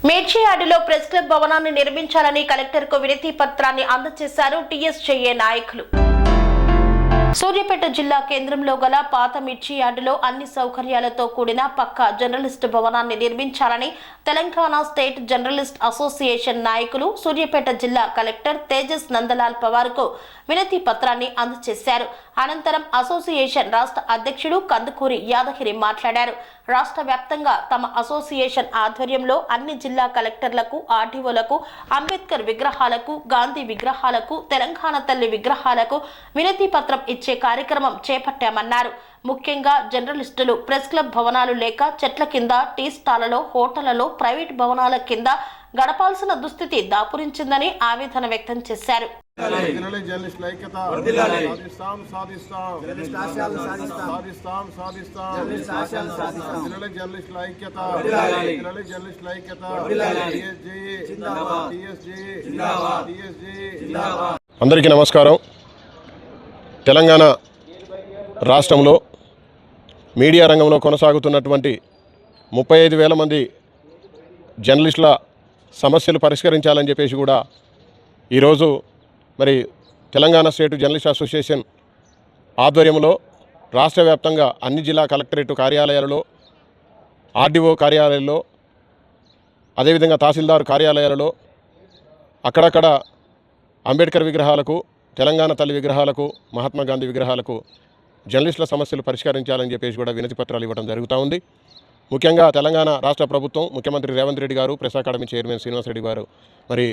మేడ్చయాడిలో press club భవనాన్ని నిర్మించాలని కలెక్టర్కు వినతి పత్రాన్ని అందజేశారు టీఎస్జేఏ నాయకులు. సూర్యాపేట జిల్లా కేంద్రంలో గల పాత మిర్చి యార్డులో అన్ని సౌకర్యాలతో కూడిన పక్కా జర్నలిస్టు భవనాన్ని నిర్మించాలని తెలంగాణ స్టేట్ జర్నలిస్ట్ అసోసియేషన్ నాయకులు సూర్యాపేట జిల్లా కలెక్టర్ తేజస్ నందలాల్ పవార్కు వినతి పత్రాన్ని అందజేశారు. అనంతరం అసోసియేషన్ రాష్ట్ర అధ్యక్షుడు కందుకూరి యాదగిరి మాట్లాడారు. రాష్ట్ర వ్యాప్తంగా తమ అసోసియేషన్ ఆధ్వర్యంలో అన్ని జిల్లా కలెక్టర్లకు, ఆర్టీఓలకు, అంబేద్కర్ విగ్రహాలకు, గాంధీ విగ్రహాలకు, తెలంగాణ తల్లి విగ్రహాలకు వినతి పత్రం ఇచ్చే కార్యక్రమం చేపట్టామన్నారు. ముఖ్యంగా జర్నలిస్టులు ప్రెస్ క్లబ్ భవనాలు లేక చెట్ల కింద, టీ స్టాళ్లలో, హోటళ్లలో, ప్రైవేట్ భవనాల కింద గడపాల్సిన దుస్థితి దాపురించిందని ఆవేదన వ్యక్తం చేశారు. అందరికీ నమస్కారం. తెలంగాణ రాష్ట్రంలో మీడియా రంగంలో కొనసాగుతున్నటువంటి 35,000 మంది జర్నలిస్టుల సమస్యలు పరిష్కరించాలని చెప్పేసి కూడా ఈరోజు మరి తెలంగాణ స్టేట్ జర్నలిస్ట్ అసోసియేషన్ ఆధ్వర్యంలో రాష్ట్ర వ్యాప్తంగా అన్ని జిల్లా కలెక్టరేట్ కార్యాలయాలలో, ఆర్డీఓ కార్యాలయాల్లో, అదేవిధంగా తహసీల్దార్ కార్యాలయాలలో అక్కడక్కడ అంబేద్కర్ విగ్రహాలకు, తెలంగాణ తల్లి విగ్రహాలకు, మహాత్మా గాంధీ విగ్రహాలకు జర్నలిస్టుల సమస్యలు పరిష్కరించాలని చెప్పేసి కూడా వినతి పత్రాలు ఇవ్వడం జరుగుతూ ఉంది. ముఖ్యంగా తెలంగాణ రాష్ట్ర ప్రభుత్వం, ముఖ్యమంత్రి రేవంత్ రెడ్డి గారు, press academy chairman Srinivas Reddy గారు మరి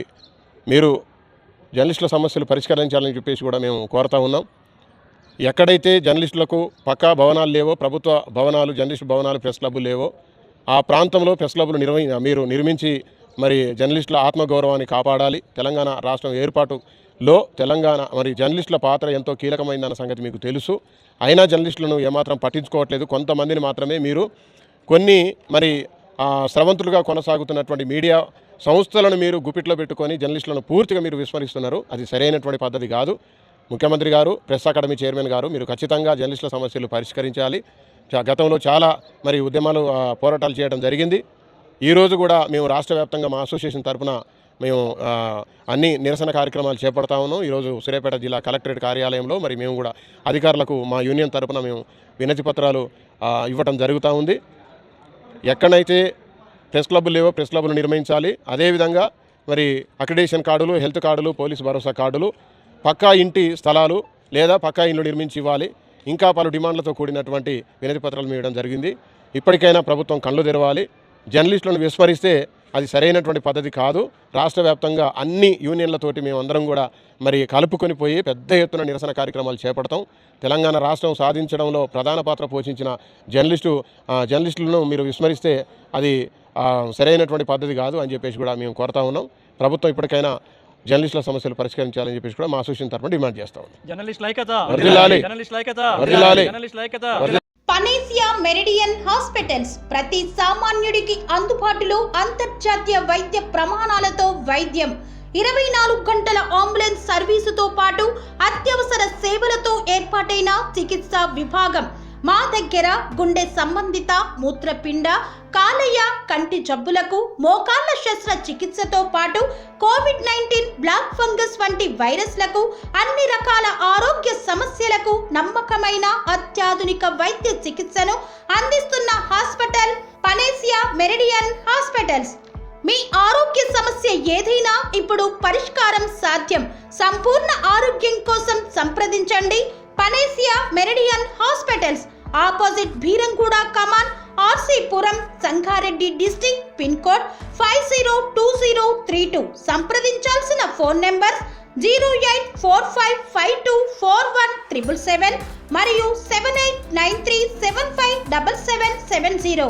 మీరు జర్నలిస్టుల సమస్యలు పరిష్కరించాలని చెప్పేసి కూడా మేము కోరుతూ ఉన్నాం. ఎక్కడైతే జర్నలిస్టులకు పక్కా భవనాలు లేవో, ప్రభుత్వ భవనాలు, జర్నలిస్టు భవనాలు, ప్రెస్ క్లబ్బులు లేవో ఆ ప్రాంతంలో ప్రెస్ క్లబ్బులు మీరు నిర్మించి మరి జర్నలిస్టుల ఆత్మగౌరవాన్ని కాపాడాలి. తెలంగాణ రాష్ట్రం ఏర్పాటులో తెలంగాణ మరి జర్నలిస్టుల పాత్ర ఎంతో కీలకమైందన్న సంగతి మీకు తెలుసు. అయినా జర్నలిస్టులను ఏమాత్రం పట్టించుకోవట్లేదు. కొంతమందిని మాత్రమే మీరు కొన్ని మరి స్రవంతులుగా కొనసాగుతున్నటువంటి మీడియా సంస్థలను మీరు గుప్పిట్లో పెట్టుకొని జర్నలిస్టులను పూర్తిగా మీరు విస్మరిస్తున్నారు. అది సరైనటువంటి పద్ధతి కాదు. ముఖ్యమంత్రి గారు, ప్రెస్ అకాడమీ చైర్మన్ గారు మీరు ఖచ్చితంగా జర్నలిస్టుల సమస్యలు పరిష్కరించాలి. గతంలో చాలా మరి ఉద్యమాలు, పోరాటాలు చేయడం జరిగింది. ఈరోజు కూడా మేము రాష్ట్ర వ్యాప్తంగా మా అసోసియేషన్ తరఫున మేము అన్ని నిరసన కార్యక్రమాలు చేపడతా ఉన్నాం. ఈరోజు సూర్యాపేట జిల్లా కలెక్టరేట్ కార్యాలయంలో మరి మేము కూడా అధికారులకు మా యూనియన్ తరఫున మేము వినతి పత్రాలు ఇవ్వటం జరుగుతూ ఉంది. ఎక్కడైతే ప్రెస్ క్లబ్బులు లేవో ప్రెస్ క్లబ్బులు నిర్మించాలి. అదేవిధంగా మరి అక్రిడేషన్ కార్డులు, హెల్త్ కార్డులు, పోలీసు భరోసా కార్డులు, పక్కా ఇంటి స్థలాలు లేదా పక్కా ఇల్లు నిర్మించి ఇవ్వాలి. ఇంకా పలు డిమాండ్లతో కూడినటువంటి వినతి పత్రాలు ఇవ్వడం జరిగింది. ఇప్పటికైనా ప్రభుత్వం కళ్ళు తెరవాలి. జర్నలిస్టులను విస్మరిస్తే అది సరైనటువంటి పద్ధతి కాదు. రాష్ట్ర వ్యాప్తంగా అన్ని యూనియన్లతోటి మేమందరం కూడా మరి కలుపుకొని పోయి పెద్ద ఎత్తున నిరసన కార్యక్రమాలు చేపడతాం. తెలంగాణ రాష్ట్రం సాధించడంలో ప్రధాన పాత్ర పోషించిన జర్నలిస్టులను మీరు విస్మరిస్తే అది సరైనటువంటి పద్ధతి కాదు అని చెప్పేసి కూడా మేము కోరుతా ఉన్నాం. ప్రభుత్వం ఇప్పటికైనా జర్నలిస్టుల సమస్యలు పరిష్కరించాలని చెప్పేసి కూడా మా అసోసియేషన్ తరఫున డిమాండ్ చేస్తా ఉన్నాం. పనేసియా మెరిడియన్ హాస్పిటల్స్ ప్రతి సామాన్యుడికి అందుబాటులో అంతర్జాతీయ వైద్య ప్రమాణాలతో వైద్యం, 24 గంటల అంబులెన్స్ సర్వీసుతో పాటు అత్యవసర సేవలతో ఏర్పాటైన చికిత్సా విభాగం. మా దగ్గర గుండె సంబంధిత, మూత్రపిండ, కాలేయ, కంటి జబ్బులకు, మోకాళ్ల శస్త్ర చికిత్సతో పాటు కోవిడ్-19, బ్లాక్ ఫంగస్ వంటి వైరస్లకు, అన్ని రకాల ఆరోగ్య సమస్యలకు నమ్మకమైన అత్యాధునిక వైద్య చికిత్సను అందిస్తున్న హాస్పిటల్ పనేసియా మెరిడియన్ హాస్పిటల్స్. మీ ఆరోగ్య సమస్య ఏదైనా ఇప్పుడు పరిష్కారం సాధ్యం. సంపూర్ణ ఆరోగ్యం కోసం సంప్రదించండి Panacea Meridian hospitals, opposite Bheeramguda Kaman, RC Puram, Sangareddy district, pin code 502032. సంప్రదించాల్సిన ఫోన్ నెంబర్ 0845524177 మరియు 7893757770.